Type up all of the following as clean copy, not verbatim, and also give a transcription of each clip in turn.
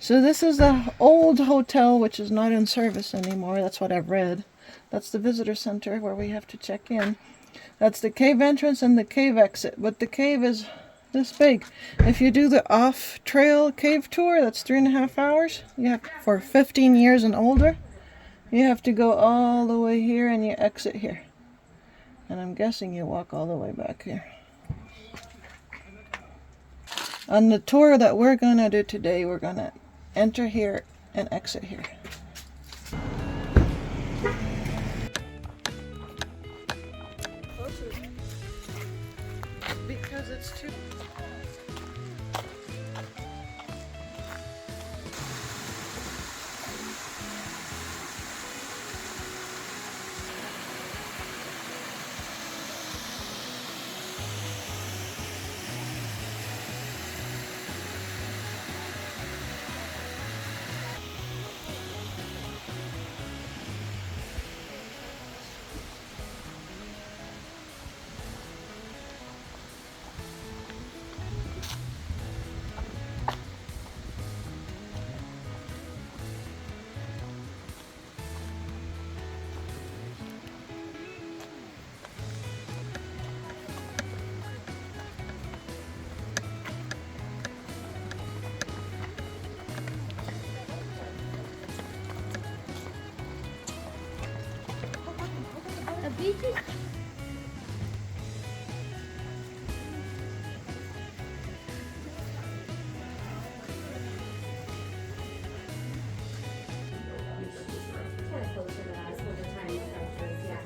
So this is the old hotel, which is not in service anymore. That's what I've read. That's the visitor center where we have to check in. That's the cave entrance and the cave exit. But the cave is this big. If you do the off-trail cave tour, that's 3.5 hours. You have for 15 years and older. You have to go all the way here and you exit here. And I'm guessing you walk all the way back here. On the tour that we're going to do today, we're going to enter here and exit here. Because it's too... A beach is kind of closer to us with the tiny structures, yeah.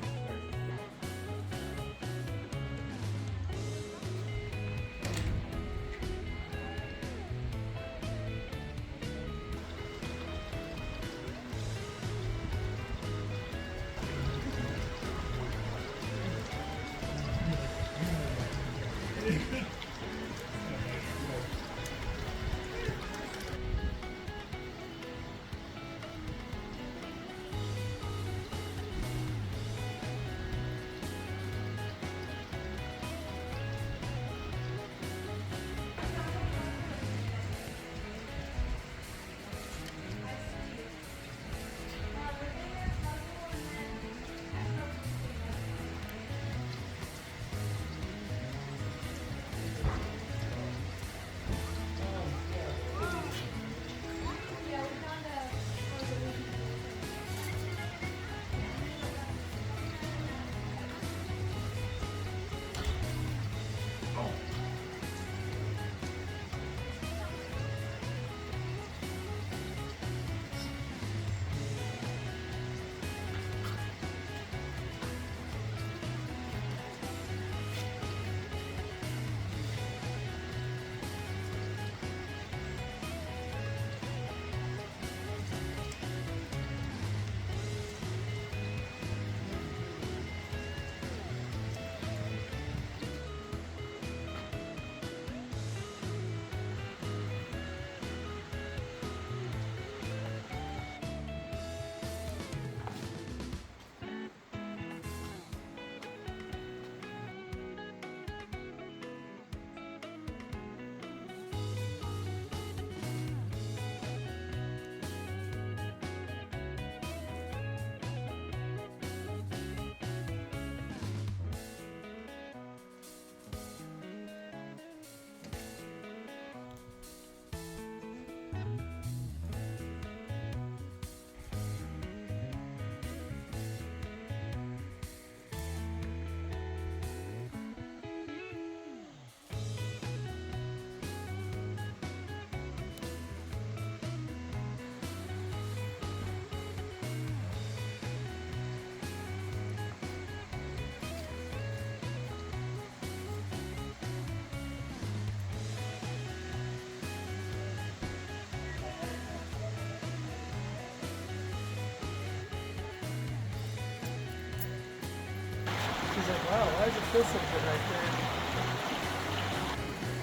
She's like, wow, why does it feel so good right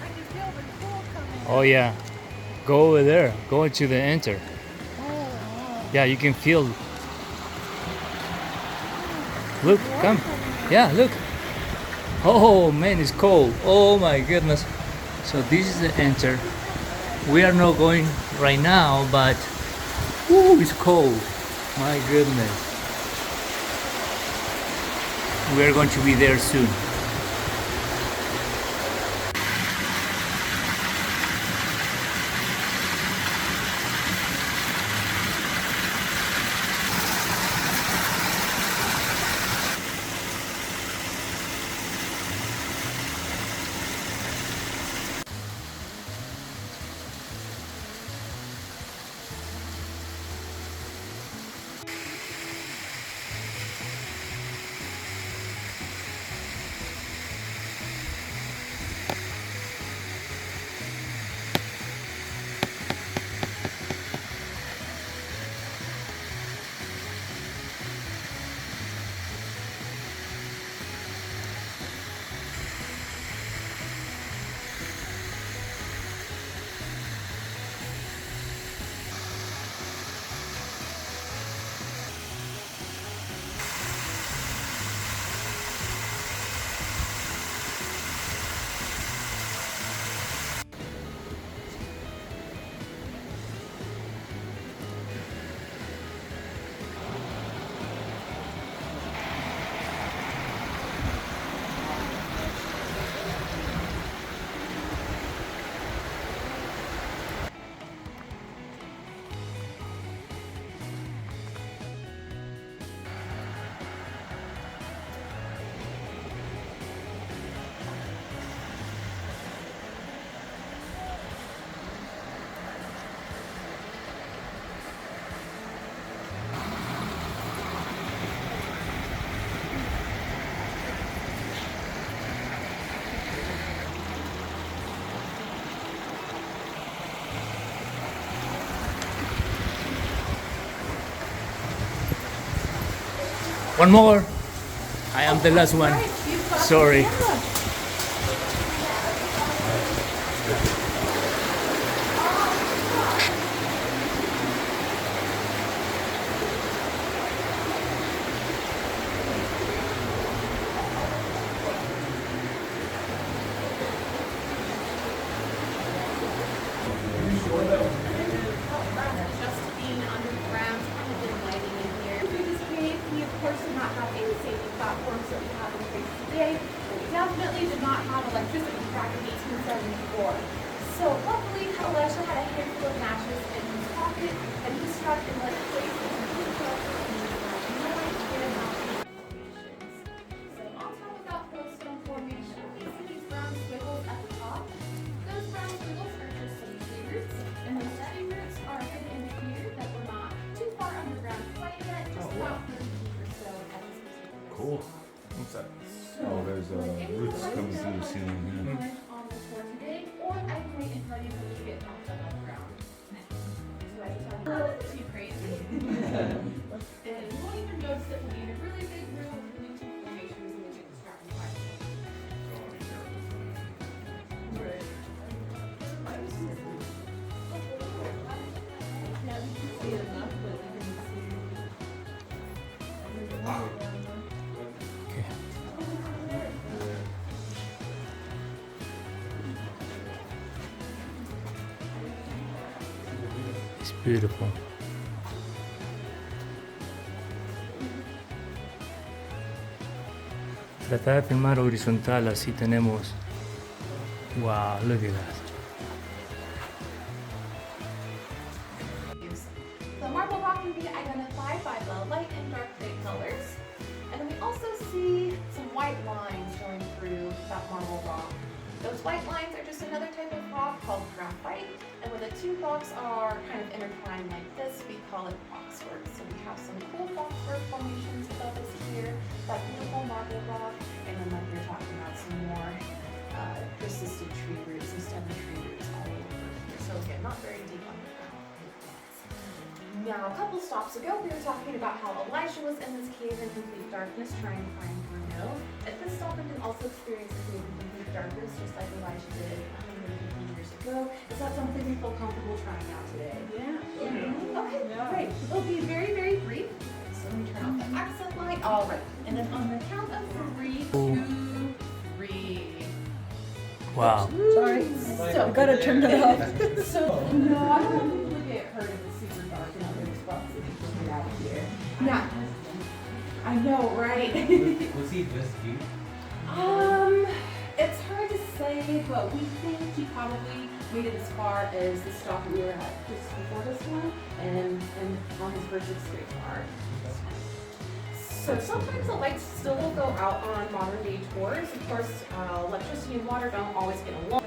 I can feel the pool coming. Oh yeah, go over there. Go into the enter. Oh, wow. Yeah, you can feel. Look, come. Yeah, look. Oh man, it's cold. Oh my goodness. So this is the enter. We are not going right now, but ooh, it's cold. My goodness. We're going to be there soon. One more. I am the last one. Sorry. Just being underground, kind of been lighting in here. Through this cave, we of course did not have any safety platforms that we have in place today. We definitely did not have electricity back in 1874. So luckily, Elisha had a handful of matches in his pocket, and he struck and lit a place and he felt it and he had no idea how to make formations. So on top of that stone formation, we see these brown squiggles at the top. Those brown squiggles are just some tree roots, and those tree roots are hidden in here that we're not too far underground quite yet, just about 30 feet or so at this particular Cool. spot. What's that? Oh, there's roots coming through the ceiling here. On the tour today, or I can wait until you believe it off the ground. So I just have too crazy. And you won't even notice it will be in a really big room with really two formations and you get distracted by it. Okay. It's beautiful. Tratar de filmar horizontal, así tenemos. Wow, look at that. The marble rock can be identified by the light and dark gray colors. And then we also see some white lines going through that marble rock. Those white lines are just another type of rock called graphite. And when the two rocks are kind of intertwined like this, we call it boxwork. So we have some cool boxwork formations above us here, that beautiful marble rock, and then like you're talking about some more persistent tree roots, some stubborn tree roots all over here. So again, not very deep underground. Now, a couple stops ago, we were talking about how Elisha was in this cave in complete darkness trying to find Bruno. At this stop, we can also experience the cave in complete darkness, just like Elisha did 150 years ago. Is that something you feel comfortable trying out today? Yeah. Okay, great. It'll be very, very brief. So let me turn off the accent light. All right. And then on the count of 3, 2, 3. Wow. Sorry. So, I gotta turn it off. so, no, I don't I know, right? Was he this deep? It's hard to say, but we think he probably made it as far as the stop we were at just before this one, and on his first straight bar. So sometimes the lights still will go out on modern day tours. Of course, electricity and water don't always get along.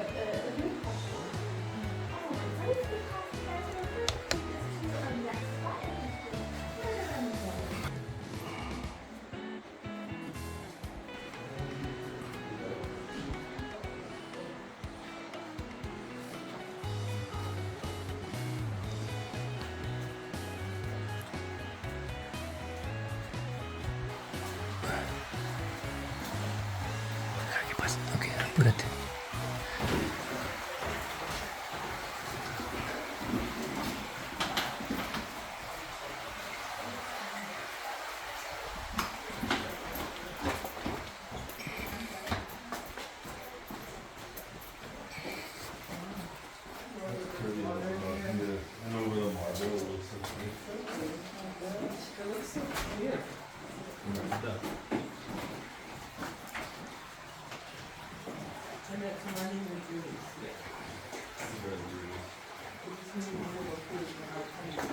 ¿Qué pasa? Ok, apúrate. Pretty, yeah. And over the marble, it looks so cute. It looks so clear. And that's running the juice. It's very beautiful. It just needs a little food for our time.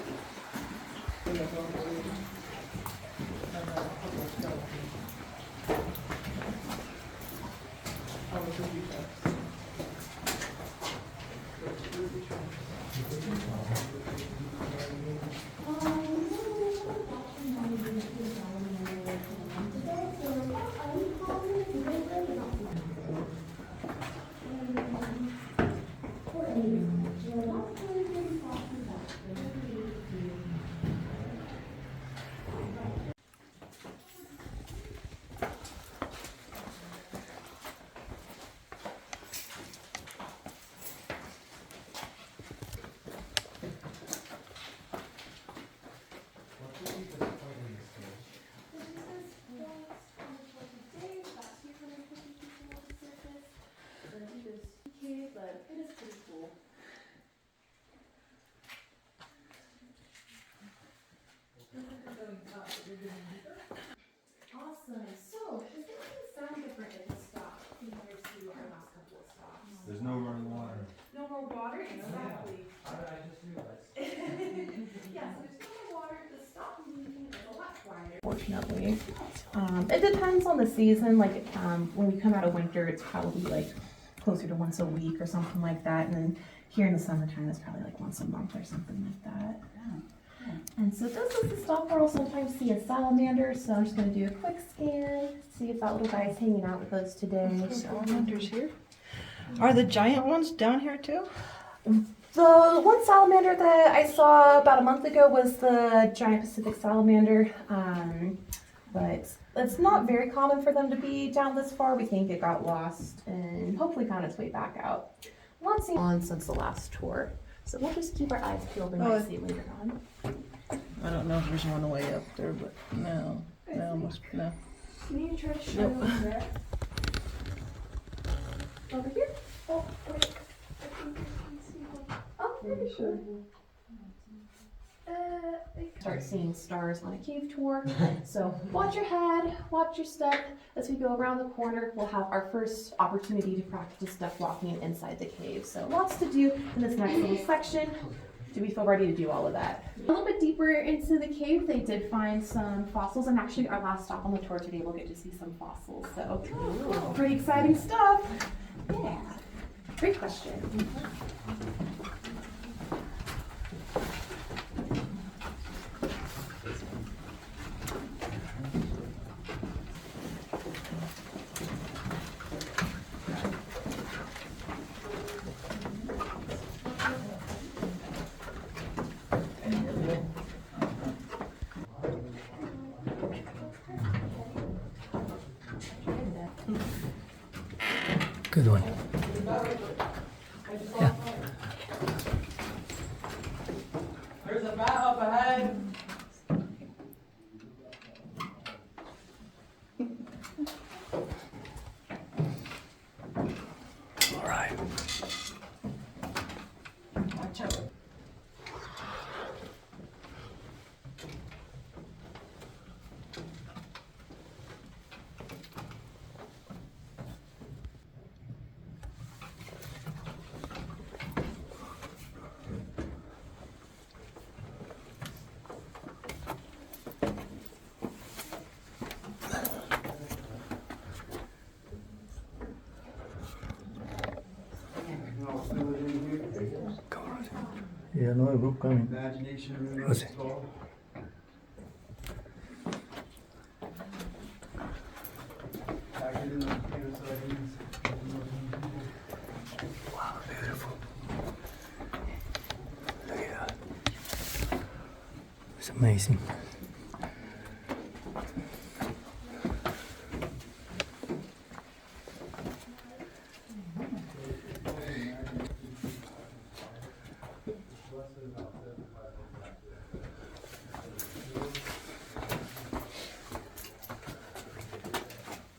But it is pretty cool. Awesome. So, does anything sound different at this stop compared to our last couple of stops? There's no running water. No more water? Exactly. I just realized. Yeah, so there's no more water. The stop is a lot quieter. Fortunately. It depends on the season. Like, when we come out of winter, it's probably like closer to once a week or something like that. And then here in the summertime, it's probably like once a month or something like that. And so this is the stop where I'll sometimes see a salamander. So I'm just going to do a quick scan, see if that little guy's hanging out with us today. Salamanders here. Are the giant ones down here too? The one salamander that I saw about a month ago was the giant Pacific salamander. But it's not very common for them to be down this far. We think it got lost and hopefully found its way back out. Not seen one since the last tour. So we'll just keep our eyes peeled and might see it later on. I don't know if there's one way up there, but no. No. Can you try to show over there? Over here? Oh, wait. I think I can see one. Oh, very sure. Start seeing stars on a cave tour. So watch your head, watch your step. As we go around the corner, we'll have our first opportunity to practice step walking inside the cave. So lots to do in this next little section. Do we feel ready to do all of that? A little bit deeper into the cave, they did find some fossils, and actually our last stop on the tour today, we'll get to see some fossils. So pretty exciting stuff. Yeah, great question. Good one. Yeah. There's a bat up ahead. All right. Watch out. Yeah, another group coming. Imagination room Jose. installed. Packet in the potato sardines. Wow, beautiful. Look at that. It's amazing.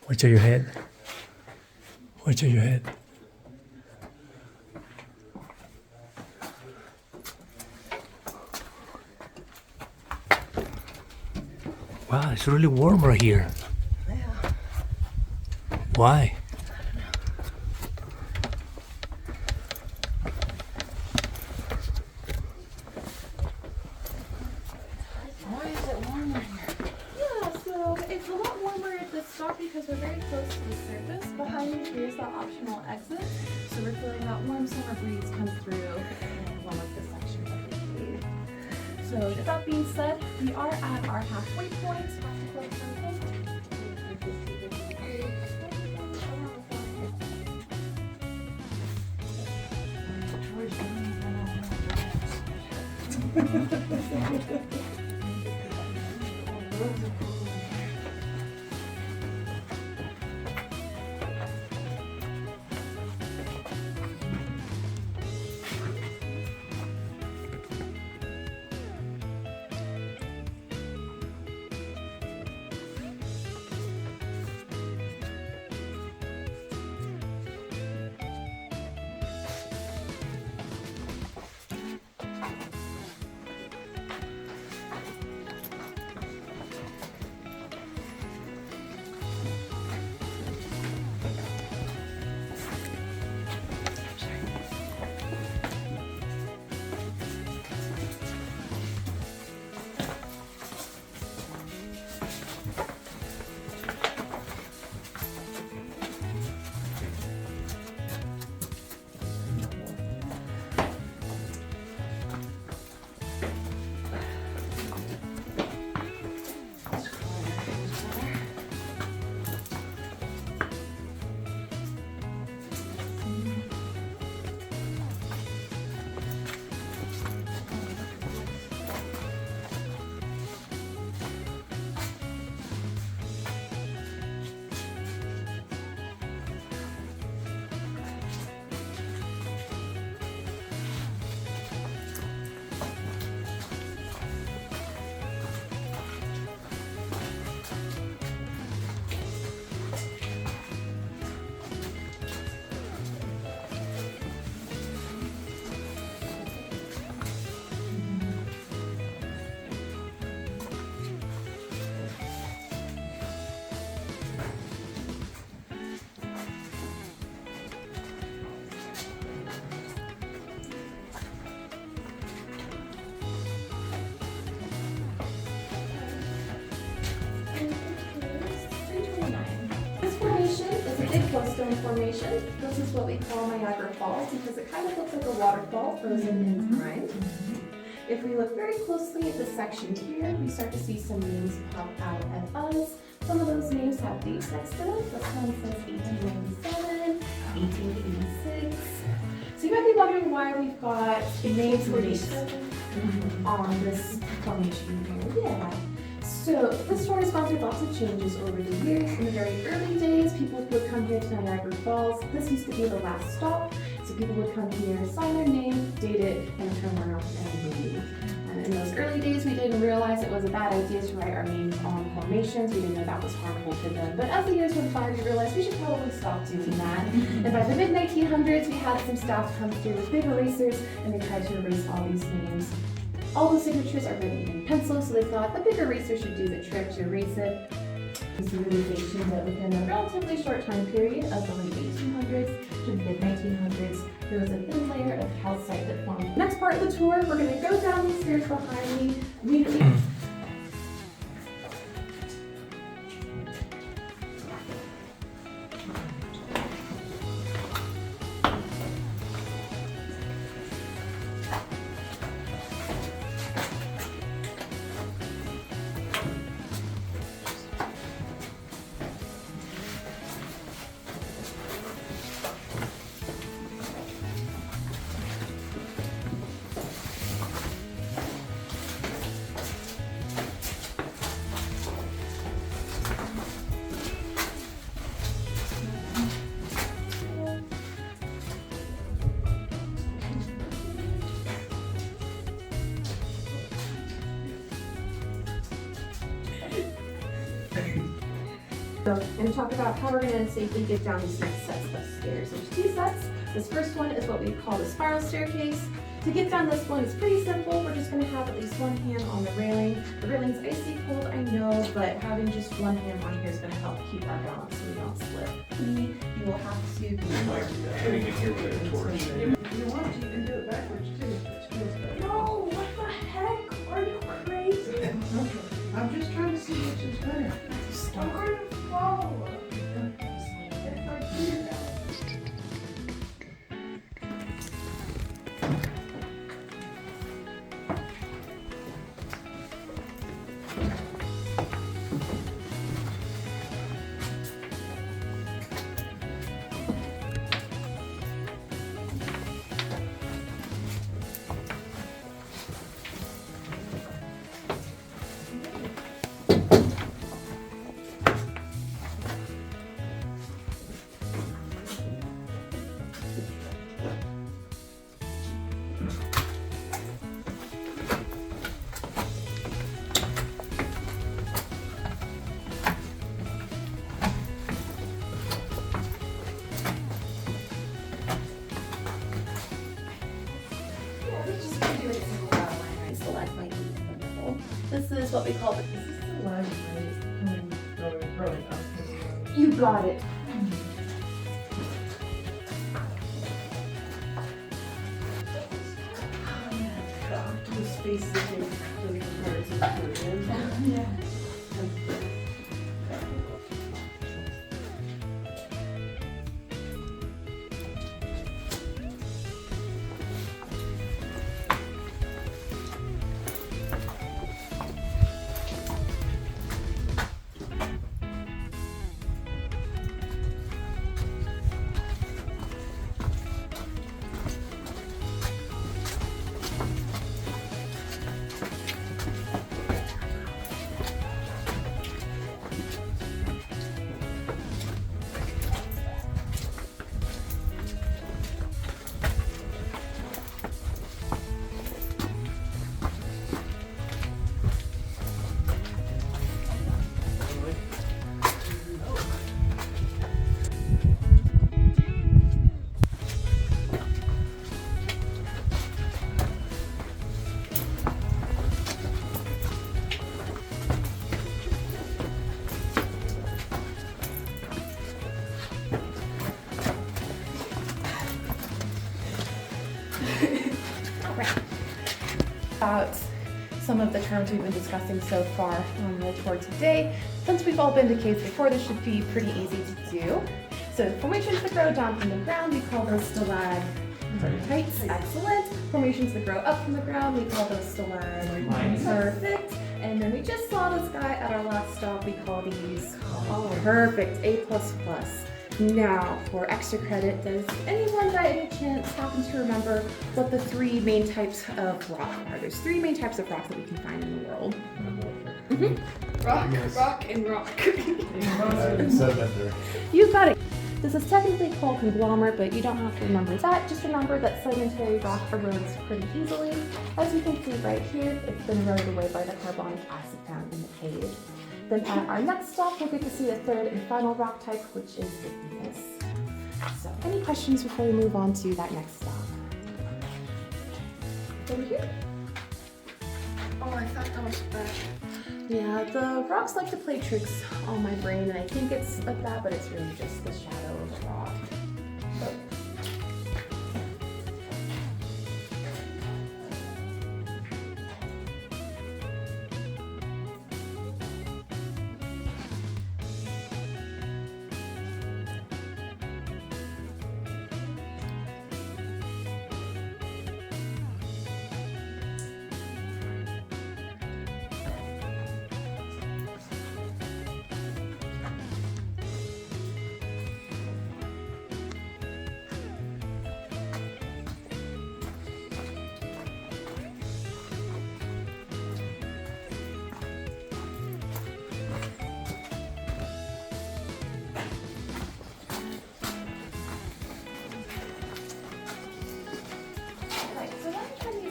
Watch out your head. Watch out your head. Wow, it's really warm right here. Yeah. Why? Why is it warm right here? Yeah, so it's a lot warmer at this stop because we're very close to the surface. Behind me here is that optional exit. So we're feeling that warm summer breeze come through in one of the sections of the cave. So with that being said, we are at our halfway point. This formation is a big flowstone formation. This is what we call Niagara Falls because it kind of looks like a waterfall frozen in time. If we look very closely at this section here, we start to see some names pop out at us. Some of those names have dates next to them. This one says 1897, 1886. So you might be wondering why we've got names and dates on this formation here. Yeah. So this store has gone through lots of changes over the years. In the very early days, people would come here to Niagara Falls. This used to be the last stop. So people would come here, sign their name, date it, and turn around and leave. And in those early days, we didn't realize it was a bad idea to write our names on formations. We didn't know that was harmful to them. But as the years went by, we realized we should probably stop doing that. And by the mid-1900s, we had some staff come through with big erasers, and they tried to erase all these names. All the signatures are written in pencil, so they thought a big eraser should do the trick to erase it. It's a realization that within a relatively short time period of the late 1800s to the mid-1900s, there was a thin layer of calcite that formed. Next part of the tour, we're going to go down these stairs behind me, immediately. So I'm going to talk about how we're going to safely get down these next sets of stairs. There's two sets. This first one is what we call the spiral staircase. To get down this one, it's pretty simple. We're just going to have at least one hand on the railing. The railing's icy cold, I know, but having just one hand on here is going to help keep our balance so we don't slip. You will have to be Putting it here with a torch. If you want, you can do it backwards too, which feels better. No, what the heck? Are you crazy? I'm just trying to see which is better. I'm going to fall. This is what we call the. This is the line growing up. You got it. The space that the words are put in. Yeah. About some of the terms we've been discussing so far on the tour today. Since we've all been to caves before, this should be pretty easy to do. So formations that grow down from the ground, we call those stalagmites. Excellent. Formations that grow up from the ground, we call those stalagmites. Perfect. And then we just saw this guy at our last stop, we call these perfect, A++. Now, for extra credit, does anyone by any chance happen to remember what the three main types of rock are? There's three main types of rock that we can find in the world. Rock, rock, and rock. Sedimenter. You got it. This is technically called conglomerate, but you don't have to remember that. Just remember that sedimentary rock erodes pretty easily. As you can see right here, it's been eroded away by the carbonic acid found in the cave. Then at our next stop, we'll get to see the third and final rock type, which is igneous. So, any questions before we move on to that next stop? Over here. Oh, I thought that was bad. Yeah, the rocks like to play tricks on my brain, and I think it's like that, but it's really just the shadow of the rock. But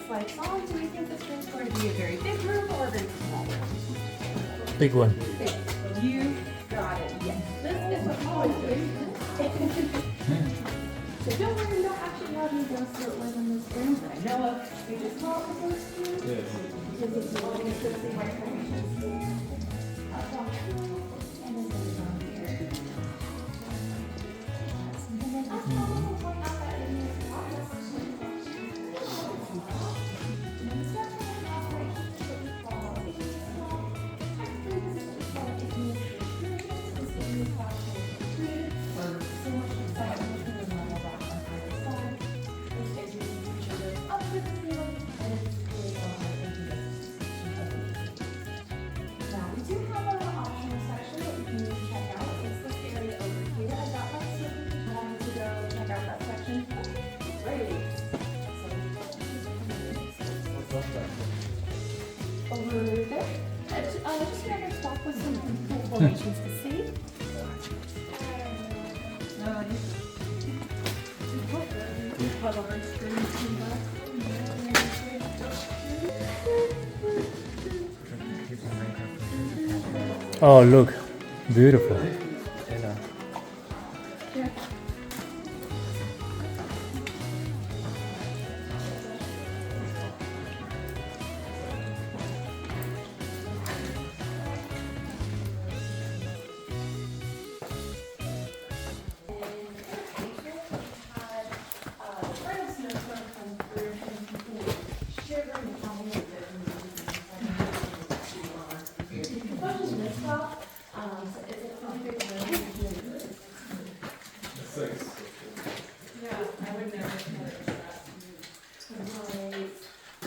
lights on. Do you think this room's going to be a very big room or a very small room? Big one. Big. You got it. Yes. So don't worry, we don't actually have any ghosts that live in this room that I know of. We just call it the ghost room. Because it's the only associated white formation. Up top. And then down here. And then up top, we'll point out that in this office. And then start going off right here to what we call technically this is what we call administration. This is when we call it creative or so much inside of the normal rock on either side. This is we feature goes up to the ceiling and it's really all high into the now we do have an optional section that we can check out. It's this area over here. I got my students wanting to go check out that section. Great. Over there. Just another spot with some cool formations to see. Oh, look, beautiful.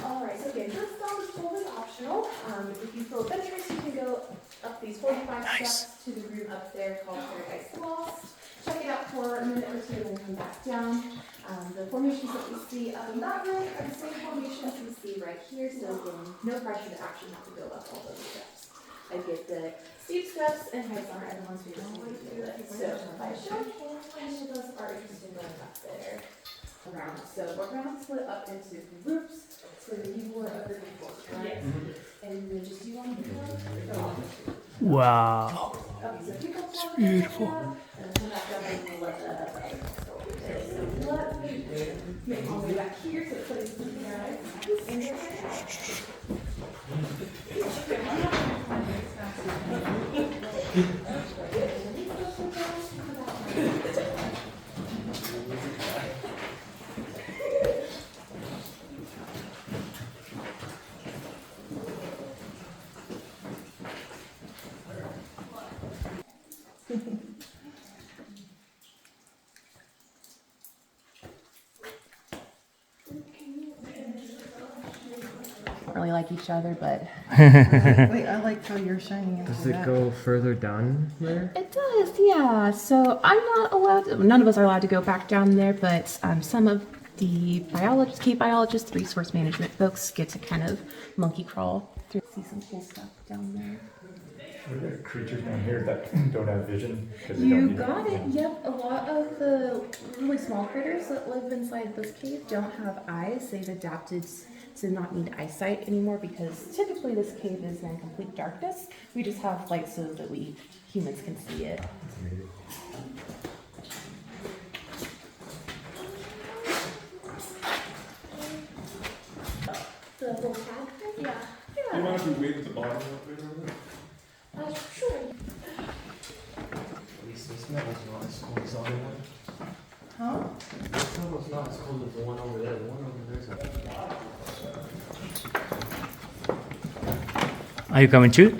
Alright, so again, this stone is full is optional. If you feel adventurous, you can go up these 45 steps to the room up there called Paradise Lost. Check it out for a minute or two and then come back down. The formations that we see up in that room are the same formations we see right here, so again, no pressure to actually have to go up all those steps. I get the steep steps and heights aren't the ones we just need to do it. So if I show hands, how many of us are interested in going up there? Around. So we're going to split up into groups. So the people are over before, right? And then just you want to go. Wow. Okay, so people It's beautiful. and come back up and we'll let the other go over there. So let me make all the way back here so it's putting something right in there. Really like each other, but Wait, I like how you're shining into Does it that. go further down there? it does, yeah. So I'm not allowed to, none of us are allowed to go back down there, but some of the biologists, cave biologists, resource management folks get to kind of monkey crawl through, see some cool stuff down there. Are there creatures down here that don't have vision? 'Cause they You don't need got it, yep. A lot of the really small critters that live inside this cave don't have eyes. They've adapted to not need eyesight anymore because typically this cave is in complete darkness. We just have light so that we humans can see it. The little tag thing? Yeah. Do you mind if we wait at the bottom of it? Sure. At least this one was not as cool as the other one. Huh? This one was not as cool as the one over there. The one over there's a... Are you coming too?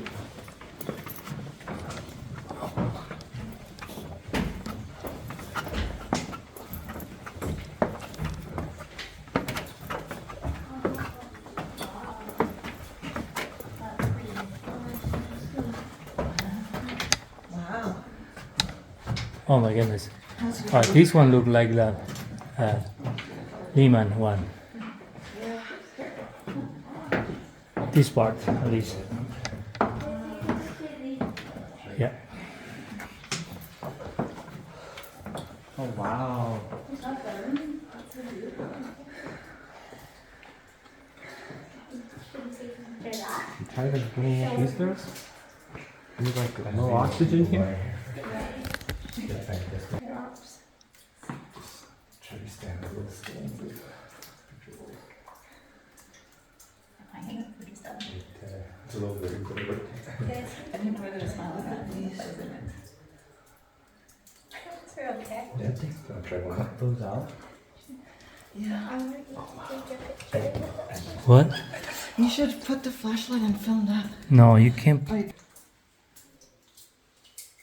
Wow. Oh my goodness. This one look like the Lehman one. This part, at least. Yeah. Oh wow. You tired of being at these girls? There's like no oxygen here. Check It's a little bit incredible. Gonna try one. Cut those out. Yeah. What? You should put the flashlight and film that. No, you can't.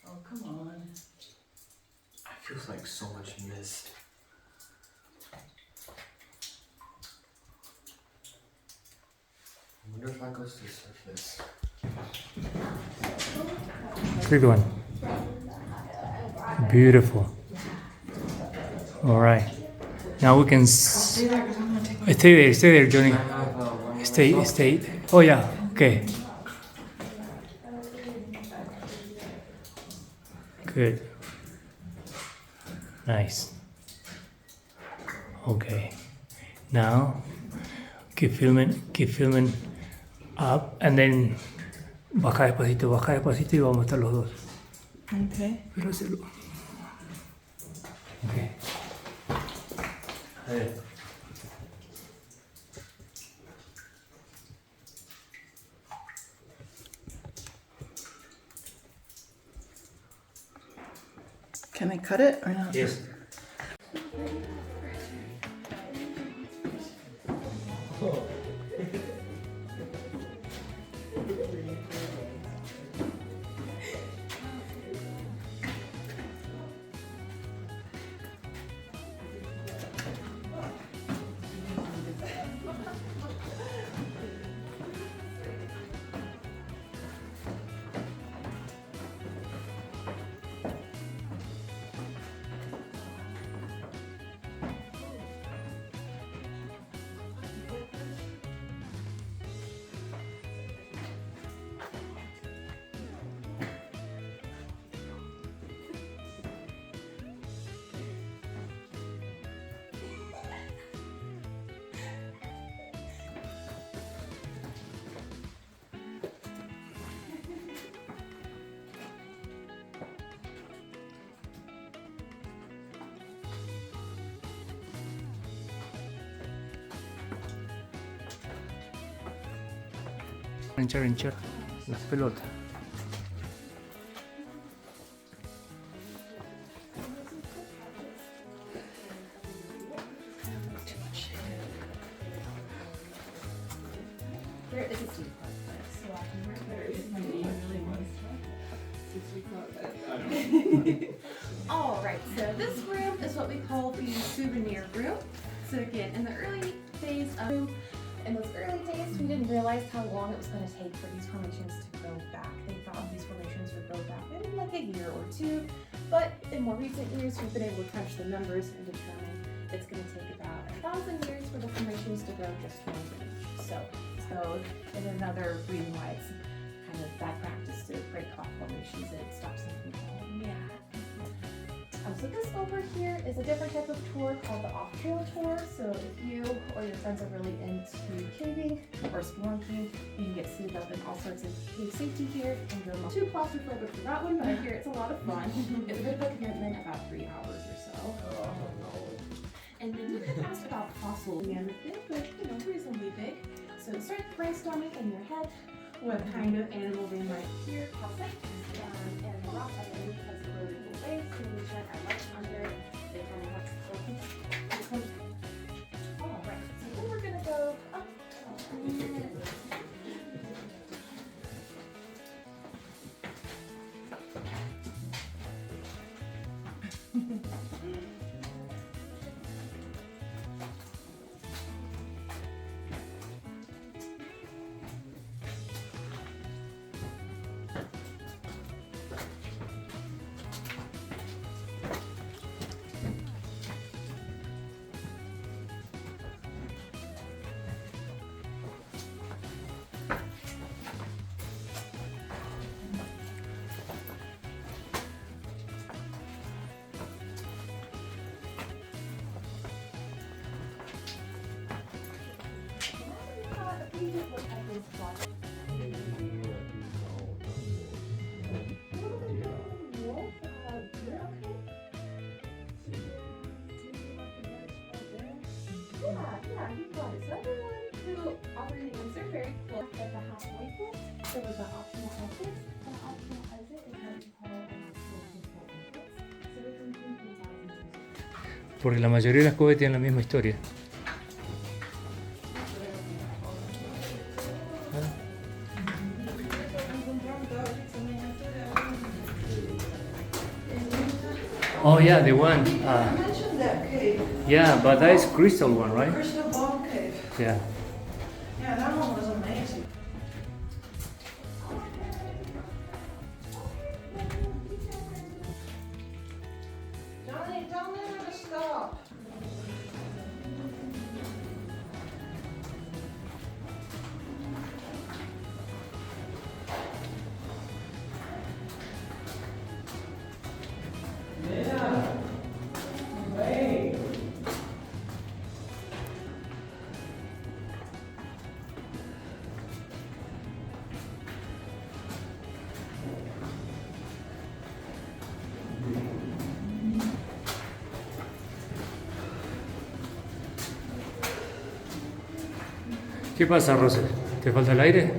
Oh, come on. It feels like so much mist. I wonder if I goes to the surface. Good one. Beautiful. All right. Now we can. Stay there because I'm gonna take my. Stay there, Johnny. I have one. Stay. Oh yeah. Okay. Good. Nice. Okay. Now keep filming up and then baja despacito y vamos a estar los dos. Okay. Pero hacerlo. Okay. A ver. Can I cut it or not? Yes. Hinchar las pelotas. There is a seat part, so I can work there if my name really was. All right, so this room is what we call the souvenir room. So again, in the early days of in those early days, we didn't realize how long it was going to take for these formations to grow back. They thought these formations would grow back in like a year or two, but in more recent years, we've been able to crunch the numbers and determine it's going to take about 1,000 years for the formations to grow just 1 inch. So and another reason why it's kind of bad practice to break off formations. It stops them from growing. Yeah. So this over here is a different type of tour called the off-trail tour. So if you or your friends are really into caving or spelunking, you can get suited up in all sorts of cave safety gear and go too claustrophobic for that one, but I hear it's a lot of fun. It's a bit of a commitment, about 3 hours or so. And then you can ask about fossils. Again, big, but reasonably big. So start brainstorming in your head what kind of animal they might appear, and the rock underneath has eroded away, so we shine our light under. They kind of have to all right, so then we're gonna go up. Yeah, he got it. So everyone who already knows they're very close at the halfway point. There was an optional exit. An optional exit is what we call an optional control exit. So we can think these out and choose it. Porque la mayoría de las cohetes tienen la misma historia. Oh yeah, the one. I mentioned that cave, Yeah, but that is crystal one, right? Crystal Ball Cave. Yeah. Yeah, that one was amazing. Johnny, tell me where to stop. ¿Qué pasa, Rose? ¿Te falta el aire?